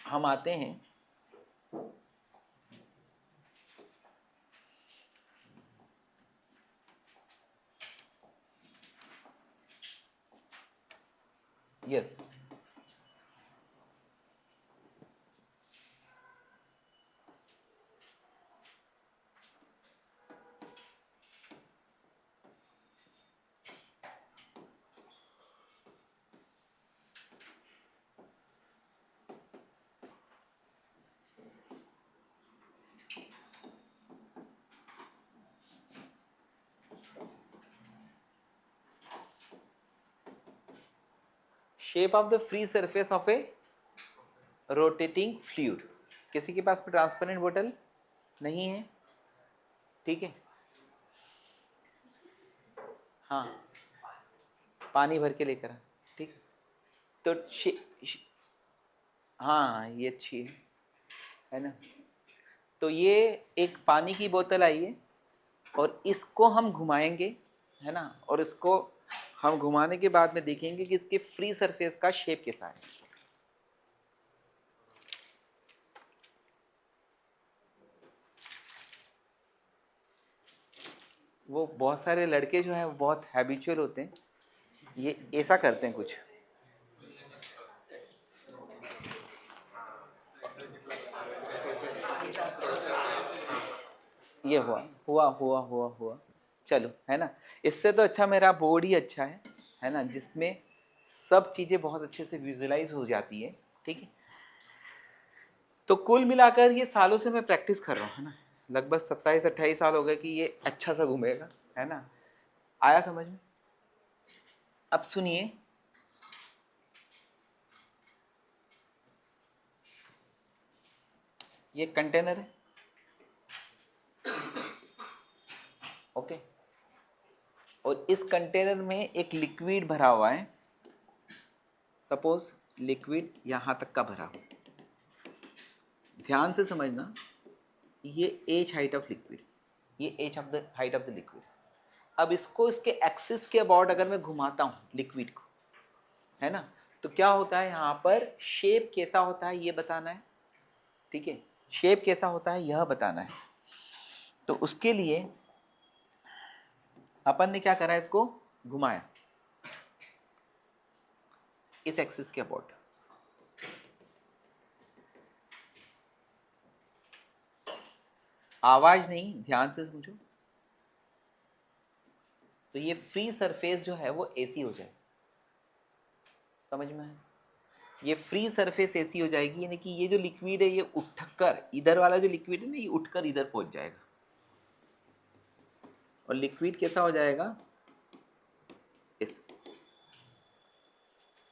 हम आते हैं yes shape of the free surface of A rotating fluid. किसी के पास ट्रांसपेरेंट बोतल नहीं है? ठीक है, हाँ पानी भर के लेकर आ। ठीक, तो हाँ ये अच्छी है ना। तो ये एक पानी की बोतल आई है और इसको हम घुमाएंगे, है ना, और इसको हम घुमाने के बाद में देखेंगे कि इसके फ्री सरफेस का शेप कैसा है। वो बहुत सारे लड़के जो हैं वो बहुत हैबिचुअल होते हैं, ये ऐसा करते हैं कुछ। ये हुआ। चलो, है ना, इससे तो अच्छा मेरा बोर्ड ही अच्छा है ना, जिसमें सब चीज़ें बहुत अच्छे से विजुलाइज हो जाती है। ठीक है, तो कुल मिलाकर ये सालों से मैं प्रैक्टिस कर रहा हूँ, है ना, लगभग 27-28 साल हो गए कि ये अच्छा सा घूमेगा, है ना। आया समझ में? अब सुनिए, ये कंटेनर है, ओके, और इस कंटेनर में एक लिक्विड भरा हुआ है। सपोज लिक्विड यहाँ तक का भरा हो, ध्यान से समझना, ये एच हाइट ऑफ लिक्विड, ये H of the height of the liquid. अब इसको इसके एक्सिस के अबाउट अगर मैं घुमाता हूँ लिक्विड को, है ना, तो क्या होता है, यहाँ पर शेप कैसा होता है ये बताना है। ठीक है, शेप कैसा होता है यह बताना है। तो उसके लिए अपन ने क्या करा, इसको घुमाया इस एक्सिस के अबाउट। आवाज नहीं, ध्यान से समझो। तो ये फ्री सरफेस जो है वो एसी हो जाए, समझ में है? ये फ्री सरफेस एसी हो जाएगी, यानी कि ये जो लिक्विड है ये उठकर, इधर वाला जो लिक्विड है ना, ये उठकर इधर पहुंच जाएगा, और लिक्विड कैसा हो जाएगा, इस,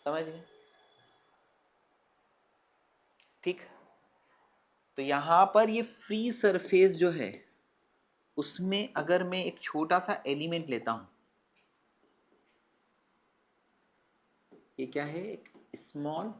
समझ गए? ठीक, तो यहां पर ये फ्री सरफेस जो है उसमें अगर मैं एक छोटा सा एलिमेंट लेता हूं, ये क्या है, एक स्मॉल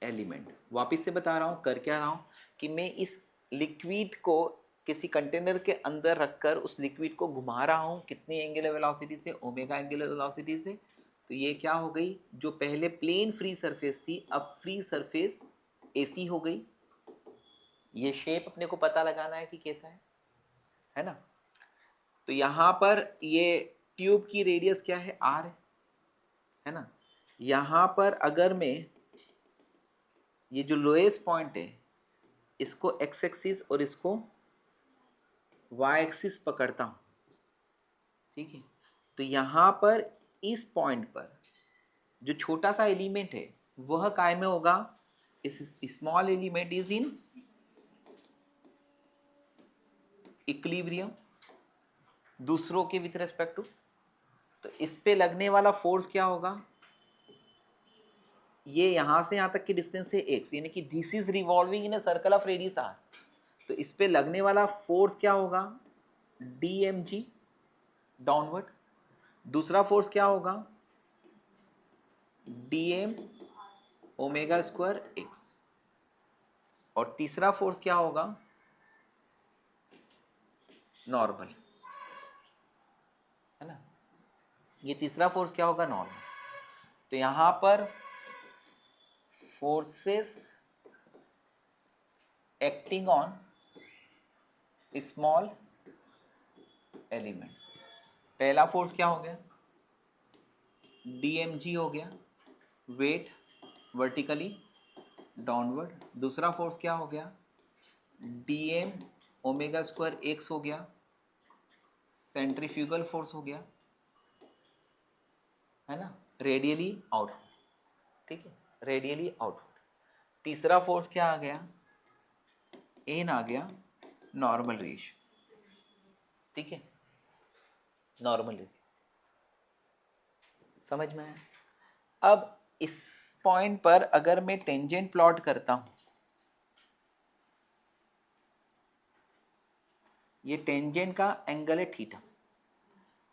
एलिमेंट। वापिस से बता रहा हूं, कर क्या रहा हूं कि मैं इस लिक्विड को किसी कंटेनर के अंदर रखकर उस लिक्विड को घुमा रहा हूं, कितनी एंगुलर वेलोसिटी से, ओमेगा एंगुलर वेलोसिटी से। तो ये क्या हो गई, जो पहले प्लेन फ्री सरफेस थी अब फ्री सरफेस एसी हो गई। ये शेप अपने को पता लगाना है कि कैसा है ना। तो यहां पर ये ट्यूब की रेडियस क्या है, आर है ना। यहां पर अगर मैं ये जो लोएस्ट पॉइंट है इसको एक्स एक्सिस और इसको वाई एक्सिस पकड़ता हूं, ठीक है, तो यहां पर इस पॉइंट पर जो छोटा सा एलिमेंट है वह काय में होगा, इस small element is in equilibrium दूसरों के विथ रेस्पेक्ट टू। तो इस पे लगने वाला फोर्स क्या होगा, ये यहां से यहां तक की डिस्टेंस है एक्स, यानी कि this is revolving in a circle of radius R. तो इस पे लगने वाला फोर्स क्या होगा, डी एम जी डाउनवर्ड। दूसरा फोर्स क्या होगा, D M omega square X. और तीसरा फोर्स क्या होगा, नॉर्मल, है ना। ये तीसरा फोर्स क्या होगा, नॉर्मल। तो यहां पर forces acting on small element. पहला फोर्स क्या हो गया, DmG हो गया, वेट वर्टिकली डाउनवर्ड। दूसरा फोर्स क्या हो गया, dm ओमेगा स्क्वायर x हो गया, सेंट्रीफ्यूगल फोर्स हो गया, है ना, रेडियली आउटवर्ड, ठीक है, रेडियली आउटवर्ड। तीसरा फोर्स क्या आ गया, एन आ गया, नॉर्मल रेशियो, ठीक है, नॉर्मल रेशियो, समझ में आया। अब इस पॉइंट पर अगर मैं टेंजेंट प्लॉट करता हूं, ये टेंजेंट का एंगल है थीटा,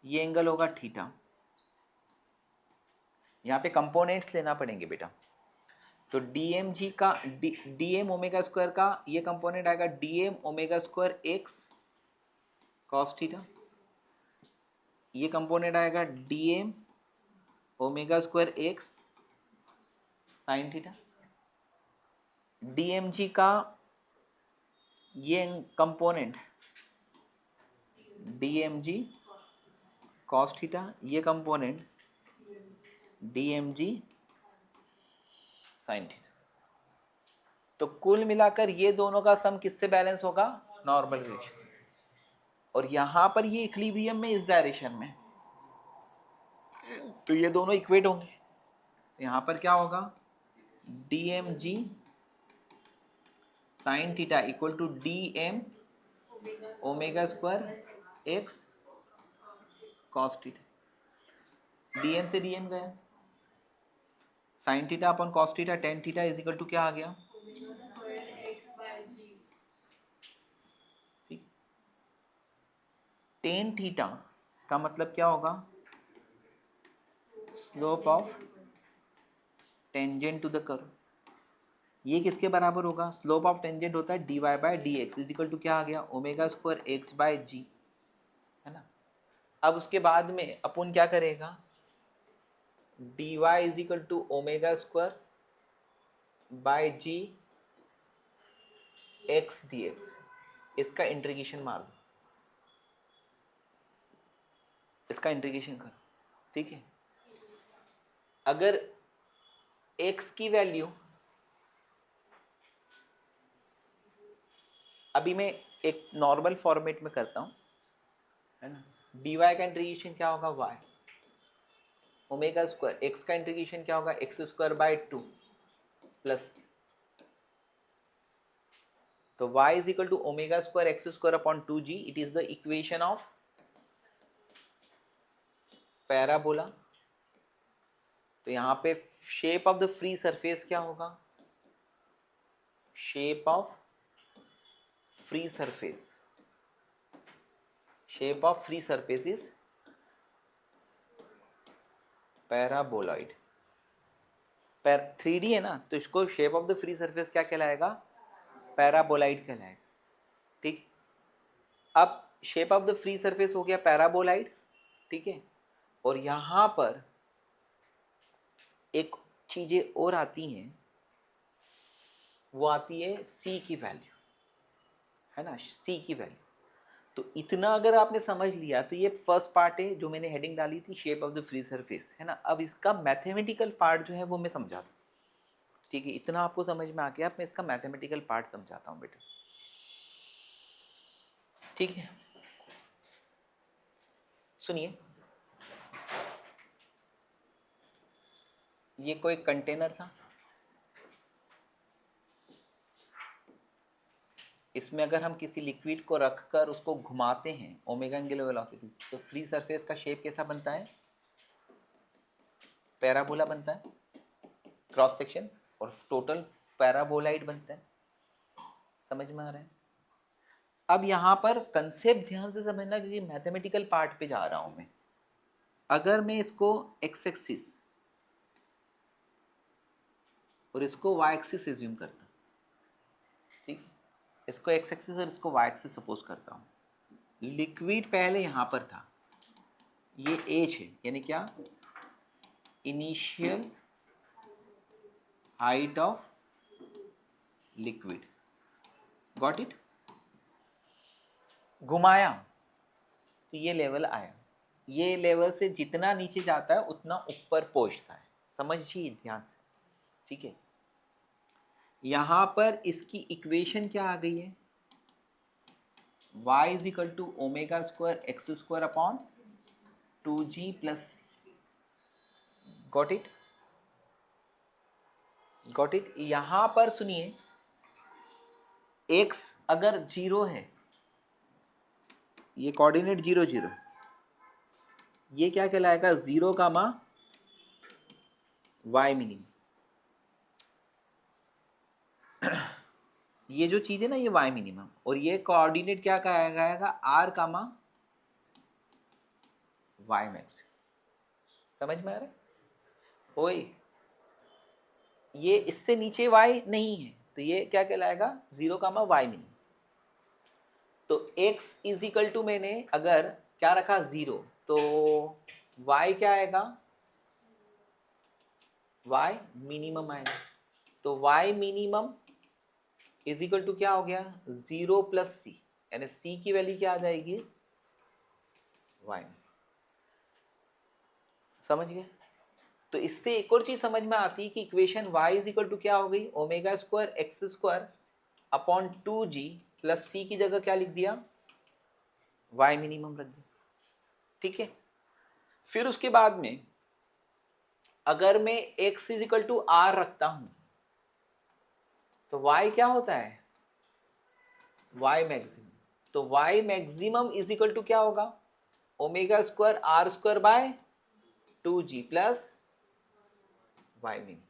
ये एंगल होगा थीटा। यहाँ पे कंपोनेंट्स लेना पड़ेंगे बेटा। तो DmG का dm ओमेगा स्क्वायर का ये कंपोनेंट आएगा dm omega square x cos theta, ये कंपोनेंट आएगा dm omega square x sin theta. DmG का ये कंपोनेंट DmG cos थीटा, ये कंपोनेंट DmG sin थीटा। तो कुल मिलाकर ये दोनों का सम किससे बैलेंस होगा, नॉर्मल रेशियो। और यहां पर ये इक्विलिब्रियम में इस डायरेक्शन में, तो ये दोनों इक्वेट होंगे। तो यहां पर क्या होगा, DmG sin theta equal to dm omega square x cos theta. dm से dm गया, sin theta upon cos theta, tan theta is equal to क्या आ गया, tan थीटा का मतलब क्या होगा, slope of tangent to the curve. ये किसके बराबर होगा, स्लोप ऑफ टेंजेंट होता है dy by D X is equal to क्या आ गया, omega square x by G, है ना। अब उसके बाद में अपन क्या करेगा, dy is equal to omega square by G X D X, इसका इंटीग्रेशन मार दो, इसका इंटीग्रेशन करो, ठीक है। अगर x की वैल्यू, अभी मैं एक नॉर्मल फॉर्मेट में करता हूं, है ना। dy का इंटीग्रेशन क्या होगा, y ओमेगा स्क्वायर, x का इंटीग्रेशन क्या होगा, एक्स स्क्वायर बाय 2 प्लस, तो y is equal to omega square x square upon 2g, it is the equation of parabola. तो यहां पे shape of the free surface क्या होगा, shape of free surface, shape of free surface is paraboloid. 3D है ना, तो इसको shape of the free surface क्या कहलाएगा, पैराबोलाइड कहलाएगा, ठीक। अब shape of the free surface हो गया पैराबोलाइड, ठीक है। और यहां पर एक चीजें और आती हैं, वो आती है c की वैल्यू, है ना, c की वैल्यू। तो इतना अगर आपने समझ लिया तो ये फर्स्ट पार्ट है जो मैंने हेडिंग डाली थी, shape of the free surface, है ना। अब इसका मैथमेटिकल पार्ट जो है वो मैं समझाता हूँ, ठीक है। इतना आपको समझ में आ गया, अब मैं इसका मैथमेटिकल पार्ट समझाता हूँ बेटा, ठीक है। सुनिए, ये कोई कंटेनर था, इसमें अगर हम किसी लिक्विड को रखकर उसको घुमाते हैं ओमेगा एंगुलर वेलोसिटी, तो फ्री सरफेस का शेप कैसा बनता है, पैराबोला बनता है, क्रॉस सेक्शन और टोटल पैराबोलाइड बनता है, समझ में आ रहा है। अब यहां पर कंसेप्ट ध्यान से समझना, क्योंकि मैथमेटिकल पार्ट पे जा रहा हूं मैं। अगर मैं इसको एक्स एक्सिस और इसको वाई एक्सिस एज्यूम करता हूं, ठीक, इसको एक्स एक्सिस और इसको वाई एक्सिस सपोज करता हूं। लिक्विड पहले यहां पर था, ये एज है, यानी क्या, initial height of liquid, got it. घुमाया तो ये लेवल आया, ये लेवल से जितना नीचे जाता है उतना ऊपर पहुंचता है, समझिए ध्यान से, ठीक है। यहां पर इसकी इक्वेशन क्या आ गई है, y is equal to omega square x square upon 2g plus, got it, got it. यहां पर सुनिए, x अगर जीरो है, ये कोऑर्डिनेट 0 0, ये क्या कहलाएगा, 0 का मा y मिनिमम। ये जो चीज है ना, ये y मिनिमम, और ये कोऑर्डिनेट क्या कहा r का मा y मैक्स। समझ में आ रहा है? ओए, ये इससे नीचे y नहीं है, तो ये क्या कहलाएगा, 0 का मा y मिनिमम। तो x इज इक्वल टू, मैंने अगर क्या रखा 0, तो y क्या आएगा, y मिनिमम आएगा। तो y minimum is equal to क्या हो गया, 0 प्लस सी, यानी सी की वैल्यू क्या आ जाएगी, y। समझ गए? तो इससे एक और चीज समझ में आती है कि equation y is equal to क्या हो गई, omega square x square upon 2g plus c की जगह क्या लिख दिया, y मिनिमम रख दिया, ठीक है। फिर उसके बाद में अगर मैं x is equal to R रखता हूं, तो y क्या होता है, y मैक्सिमम। तो y maximum is equal to क्या होगा, omega square R square by 2g plus y minimum.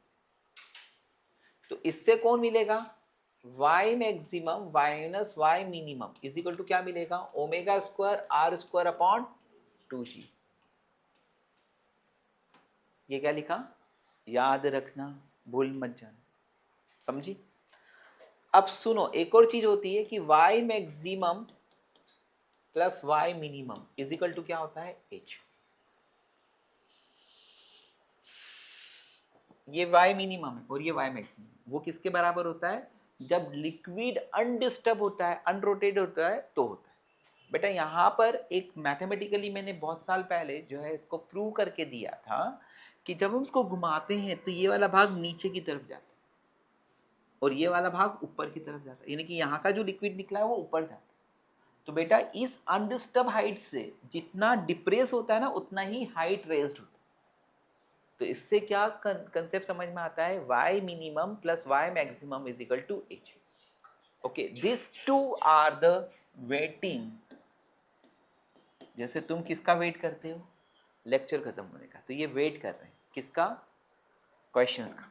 तो इससे कौन मिलेगा, y maximum minus y minimum is equal to क्या मिलेगा, omega square R square upon 2g। ये क्या लिखा, याद रखना, भूल मत जाना, समझी। अब सुनो, एक और चीज होती है कि y maximum plus y minimum is equal to क्या होता है, h। ये y मिनिमम है और ये y मैक्सिमम, वो किसके बराबर होता है, जब लिक्विड अनडिस्टर्ब होता है, अनरोटेट होता है, तो होता है। बेटा यहाँ पर एक मैथमेटिकली मैंने बहुत साल पहले जो है इसको प्रूव करके दिया था कि जब हम इसको घुमाते हैं तो ये वाला भाग नीचे की तरफ जाता है और ये वाला भाग ऊपर की तरफ जाता है, यानी कि यहाँ का जो लिक्विड निकला है वो ऊपर जाता है। तो बेटा इस अनडिस्टर्ब हाइट से जितना डिप्रेस होता है ना, उतना ही हाइट रेज्ड होता है। तो इससे क्या कंसेप्ट समझ में आता है, y minimum plus y maximum is equal to h। Okay, this two are the waiting. जैसे तुम किसका वेट करते हो, लेक्चर खत्म होने का, तो ये वेट कर रहे हैं किसका, क्वेश्चंस का।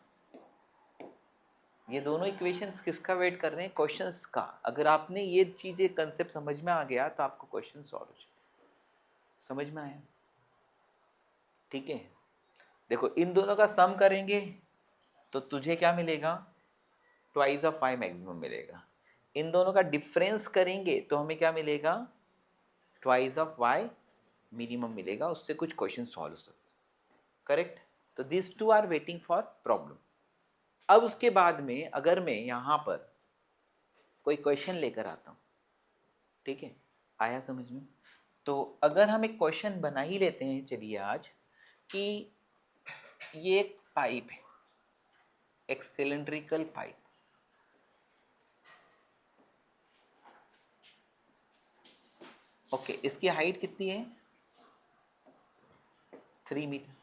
ये दोनों इक्वेशंस किसका वेट कर रहे हैं, क्वेश्चंस का। अगर आपने ये चीजें कंसेप्ट समझ में आ गया तो आपको क्वेश्चन सॉल्व हो जाए। समझ में आया, ठीक है। देखो इन दोनों का सम करेंगे तो तुझे क्या मिलेगा, ट्वाइस ऑफ y मैक्सिमम मिलेगा। इन दोनों का डिफरेंस करेंगे तो हमें क्या मिलेगा, ट्वाइस ऑफ y मिनिमम मिलेगा। उससे कुछ क्वेश्चन सॉल्व हो सकते, करेक्ट। तो this two are waiting for problem. अब उसके बाद में अगर मैं यहाँ पर कोई क्वेश्चन लेकर आता हूँ, ठीक है, आया समझ में। तो अगर हम एक क्वेश्चन बना ही लेते हैं, चलिए आज, कि ये एक पाइप है, एक सिलेंड्रिकल पाइप, ओके, इसकी हाइट कितनी है, 3 मीटर।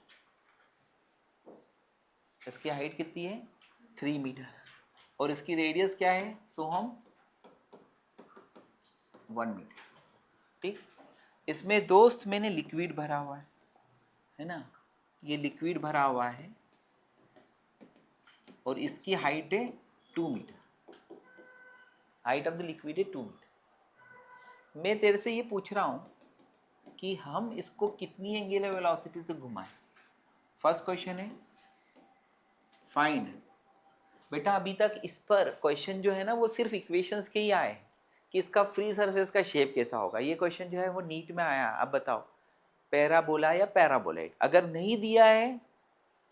इसकी हाइट कितनी है, 3 मीटर, और इसकी रेडियस क्या है, सो हम 1 मीटर, ठीक। इसमें दोस्त मैंने लिक्विड भरा हुआ है ना, ये लिक्विड भरा हुआ है और इसकी हाइट है 2 meter. Height of the liquid है 2 मीटर। मैं तेरे से ये पूछ रहा हूं कि हम इसको कितनी एंगुलर वेलोसिटी से घुमाएं। फर्स्ट क्वेश्चन है फाइंड। बेटा अभी तक इस पर क्वेश्चन जो है ना वो सिर्फ इक्वेशंस के ही आए कि इसका फ्री सरफेस का शेप कैसा होगा। ये क्वेश्चन जो है वो नीट में आया। अब बताओ पैराबोला या पैराबोलाइड। अगर नहीं दिया है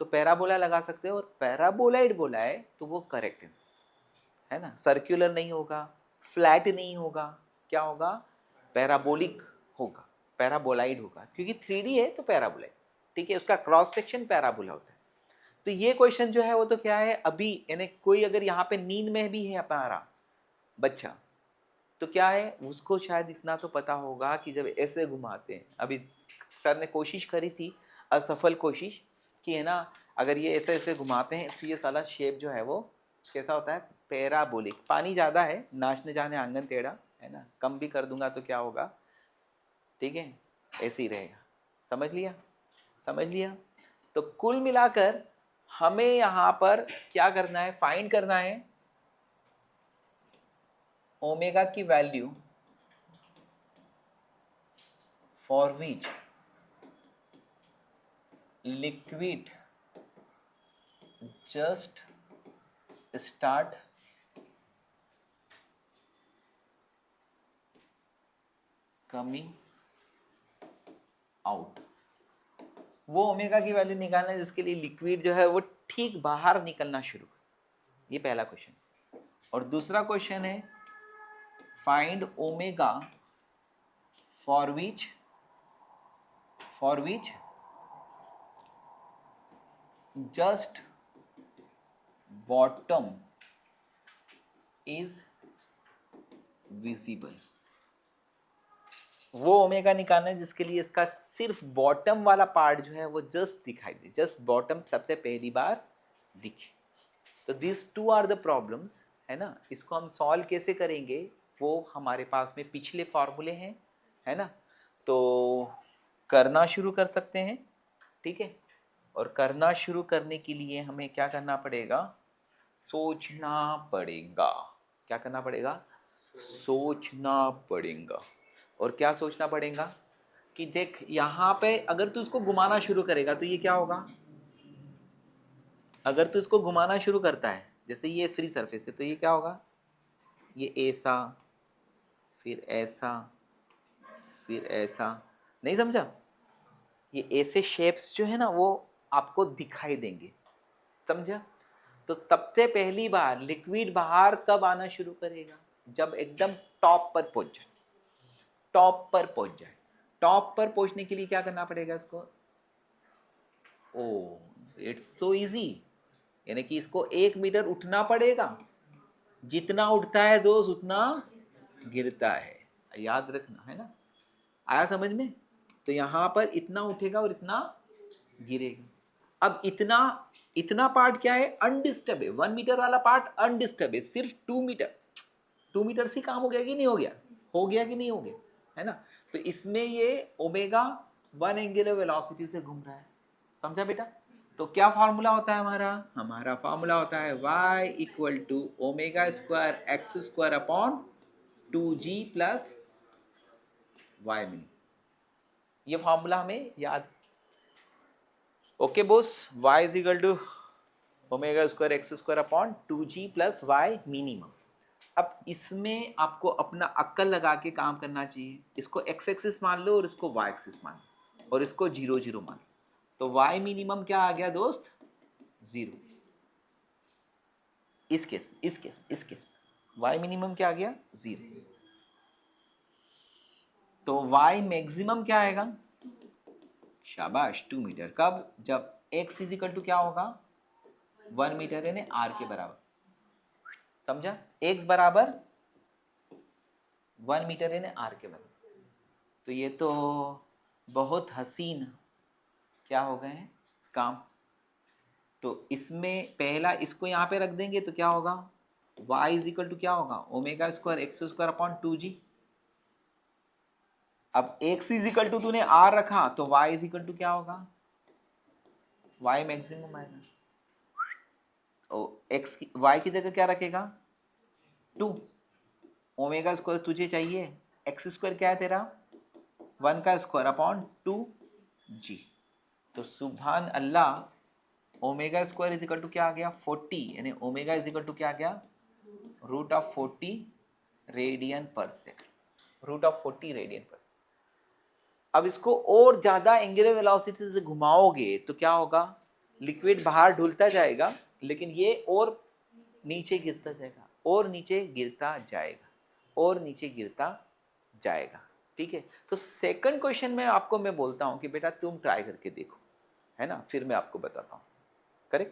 तो पैराबोला लगा सकते हो, और पैराबोलाइड बोला है तो वो करेक्ट आंसर है ना। सर्कुलर नहीं होगा, फ्लैट नहीं होगा, क्या होगा, पैराबोलिक होगा, पैराबोलाइड होगा, क्योंकि 3D है तो पैराबोलाइड, ठीक है, उसका क्रॉस सेक्शन पैराबोला होता है। तो ये क्वेश्चन जो है वो तो क्या है, अभी यानी कोई अगर यहाँ पे नींद में भी है हमारा बच्चा, तो क्या है, उसको शायद इतना तो पता होगा कि जब ऐसे घुमाते हैं, अभी सर ने कोशिश करी थी, असफल कोशिश, कि है ना, अगर ये ऐसे ऐसे घुमाते हैं तो ये साला शेप जो है वो कैसा होता है, पैराबोलिक। पानी ज़्यादा है, नाचने जाने आंगन टेढ़ा, है ना, कम भी कर दूंगा तो क्या होगा, ठीक है, ऐसे ही रहेगा। समझ लिया, समझ लिया। तो कुल मिलाकर हमें यहाँ पर क्या करना है, फाइंड करना है ओमेगा की value for which liquid just start coming out. वो ओमेगा की वैल्यू निकालना है जिसके लिए लिक्विड जो है वो ठीक बाहर निकलना शुरू करे। ये पहला क्वेश्चन। और दूसरा क्वेश्चन है find omega for which just bottom is visible. वो ओमेगा निकालना है जिसके लिए इसका सिर्फ बॉटम वाला पार्ट जो है वो जस्ट दिखाई दे, जस्ट बॉटम सबसे पहली बार दिखे। तो this two are the problems, है ना। इसको हम सॉल्व कैसे करेंगे वो हमारे पास में पिछले फॉर्मूले हैं, है ना। तो करना शुरू कर सकते हैं, ठीक है। और करना शुरू करने के लिए हमें क्या करना पड़ेगा, सोचना पड़ेगा। क्या करना पड़ेगा, सोचना पड़ेगा। और क्या सोचना पड़ेगा कि देख यहाँ पे अगर तू इसको घुमाना शुरू करेगा तो ये क्या होगा, अगर तू इसको घुमाना शुरू करता है, जैसे ये फ्री सरफेस है तो ये क्या होगा, ये ऐसा, फिर ऐसा, फिर ऐसा, नहीं समझा। ये ऐसे शेप्स जो है ना वो आपको दिखाई देंगे, समझा। तो सबसे पहली बार लिक्विड बाहर कब आना शुरू करेगा, जब एकदम टॉप पर पहुंच जाए, टॉप पर पहुंच जाए। टॉप पर पहुंचने के लिए क्या करना पड़ेगा इसको, ओ इट्स सो इजी, यानी कि इसको 1 मीटर उठना पड़ेगा, जितना उठता है दोस्त उतना गिरता है, याद रखना, है ना। आया समझ में। तो यहां पर इतना उठेगा और इतना गिरेगा। अब इतना इतना पार्ट क्या है, अनडिस्टर्ब है, 1 मीटर वाला पार्ट अनडिस्टर्ब है, सिर्फ 2 मीटर, 2 मीटर से काम हो गया कि नहीं हो गया, हो गया कि नहीं हो गया, है ना। तो इसमें ये ओमेगा 1 एंगुलर वेलोसिटी से घूम रहा है, समझा बेटा। तो क्या फार्मूला होता है हमारा, हमारा फार्मूला होता है y equal to omega square x square upon 2g plus Y mini. ये फार्मूला हमें याद, okay boss, y is equal to omega square x square upon 2g plus Y minimum. अब इसमें आपको अपना अक्ल लगा के काम करना चाहिए। इसको x एक्सिस मान लो और इसको y एक्सिस मान लो और इसको 0 0 मान लो। तो y मिनिमम क्या आ गया दोस्त, 0। इस केस में y मिनिमम क्या आ गया, 0। तो y मैक्सिमम क्या आएगा, शाबाश 2 मीटर। कब, जब x इज इक्वल टू क्या होगा, 1 मीटर यानी r के बराबर, समझा। x बराबर 1 मीटर यानी r के बराबर। तो ये तो बहुत हसीन क्या हो गए हैं काम। तो इसमें पहला इसको यहाँ पे रख देंगे तो क्या होगा, y इज इक्वल टू क्या होगा, omega square x square upon 2g। अब x इज इक्वल टू तूने r रखा तो y इज इक्वल टू क्या होगा, y मैक्सिमम आएगा। तो x की y की जगह क्या रखेगा, 2। ओमेगा स्क्वायर तुझे चाहिए, एक्स स्क्वायर क्या है तेरा, 1 का स्क्वायर अपॉन 2g। तो सुभान अल्लाह, omega square is equal to क्या आ गया, 40, यानी ओमेगा इज इक्वल टू क्या आ गया, रूट ऑफ 40 रेडियन पर सेकंड, रूट ऑफ 40 रेडियन पर। अब इसको और ज्यादा एंगुलर वेलोसिटी से घुमाओगे तो क्या होगा, लिक्विड बाहर ढुलता जाएगा, लेकिन ये और नीचे गिरता जाएगा, और नीचे गिरता जाएगा, और नीचे गिरता जाएगा। ठीक है, तो सेकंड क्वेश्चन में आपको मैं बोलता हूं कि बेटा तुम ट्राई करके देखो, है ना, फिर मैं आपको बताता हूं।